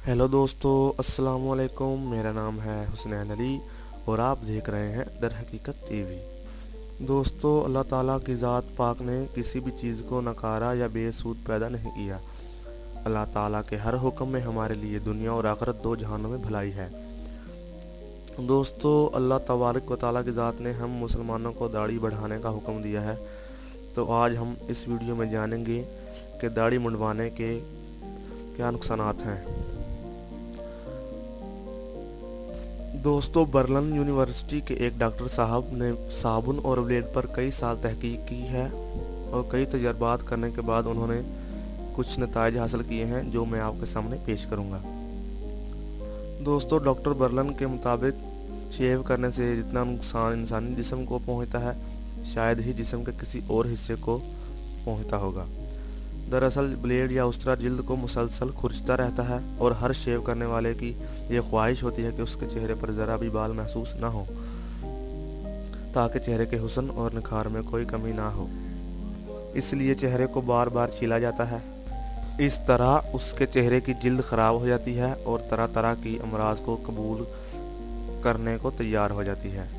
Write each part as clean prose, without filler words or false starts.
Hello दोस्तों, अस्सलाम वालेकुम। मेरा नाम है हुसनैन अली और आप देख रहे हैं दर हकीकत टीवी। दोस्तों, अल्लाह ताला की ज़ात पाक ने किसी भी चीज़ को नकारा या बेसूद पैदा नहीं किया। अल्लाह ताला के हर हुक्म में हमारे लिए दुनिया और आखिरत दो जहानों में भलाई है। दोस्तों, अल्लाह तबारक व ताला की ज़ात ने हम मुसलमानों को दाढ़ी बढ़ाने का हुक्म दिया है। तो आज हम इस वीडियो में जानेंगे कि दाढ़ी मुंडवाने के क्या नुकसानात हैं। दोस्तों, बर्लिन यूनिवर्सिटी के एक डॉक्टर साहब ने साबुन और ब्लेड पर कई साल तहकीक की है और कई तजर्बात करने के बाद उन्होंने कुछ नताइज हासिल किए हैं जो मैं आपके सामने पेश करूंगा। दोस्तों, डॉक्टर बर्लिन के मुताबिक शेव करने से जितना नुकसान इंसानी जिस्म को पहुंचता है, शायद ही जिस्म के किसी और हिस्से को पहुंचता होगा। दरअसल ब्लेड या उस्तरा जिल्द को मुसलसल खुरचता रहता है और हर शेव करने वाले की ये ख्वाहिश होती है कि उसके चेहरे पर ज़रा भी बाल महसूस ना हो, ताकि चेहरे के हुस्न और निखार में कोई कमी ना हो। इसलिए चेहरे को बार बार छीला जाता है। इस तरह उसके चेहरे की जिल्द ख़राब हो जाती है और तरह तरह की अमराज को कबूल करने को तैयार हो जाती है।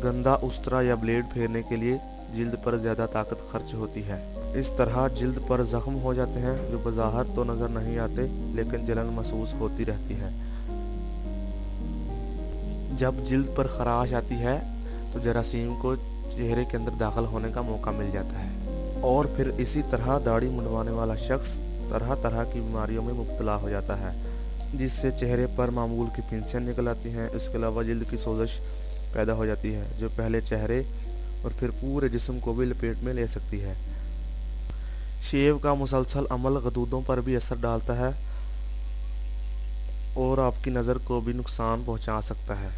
गंदा उस्तरा या ब्लेड फेरने के लिए जिल्द पर ज़्यादा ताकत खर्च होती है। इस तरह जिल्द पर जख्म हो जाते हैं जो बज़ाहिर तो नज़र नहीं आते, लेकिन जलन महसूस होती रहती है। जब जिल्द पर खराश आती है तो जरासीम को चेहरे के अंदर दाखिल होने का मौका मिल जाता है और फिर इसी तरह दाढ़ी मुंडवाने वाला शख्स तरह तरह की बीमारियों में मुब्तला हो जाता है, जिससे चेहरे पर मामूल की फिंसियाँ निकल आती हैं। इसके अलावा जिल्द की सोजिश पैदा हो जाती है जो पहले चेहरे और फिर पूरे जिस्म को भी लपेट में ले सकती है। शेव का मुसलसल अमल गदूदों पर भी असर डालता है और आपकी नज़र को भी नुकसान पहुंचा सकता है।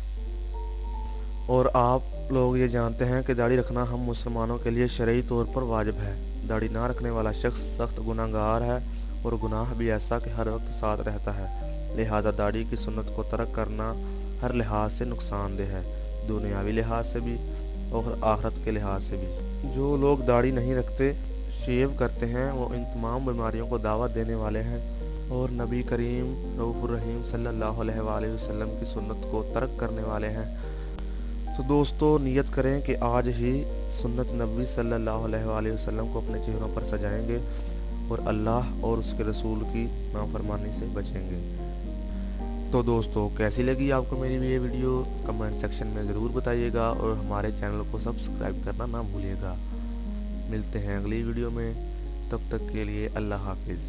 और आप लोग ये जानते हैं कि दाढ़ी रखना हम मुसलमानों के लिए शरई तौर पर वाजिब है। दाढ़ी ना रखने वाला शख्स सख्त गुनाहगार है और गुनाह भी ऐसा कि हर वक्त साथ रहता है। लिहाजा दाढ़ी की सुन्नत को तर्क करना हर लिहाज से नुकसानदेह है, दुनियावी लिहाज से भी और आखिरत के लिहाज से भी। जो लोग दाढ़ी नहीं रखते, शेव करते हैं, वो इन तमाम बीमारियों को दावत देने वाले हैं और नबी करीम रऊफ़ुर रहीम सल्लल्लाहु अलैहि वसल्लम की सुन्नत को तर्क करने वाले हैं। तो दोस्तों, नियत करें कि आज ही सुन्नत नबी सल्लल्लाहु अलैहि वसल्लम को अपने चेहरों पर सजाएंगे और अल्लाह और उसके रसूल की नाफरमानी से बचेंगे। तो दोस्तों, कैसी लगी आपको मेरी ये वीडियो कमेंट सेक्शन में ज़रूर बताइएगा और हमारे चैनल को सब्सक्राइब करना ना भूलिएगा। मिलते हैं अगली वीडियो में, तब तक के लिए अल्लाह हाफिज़।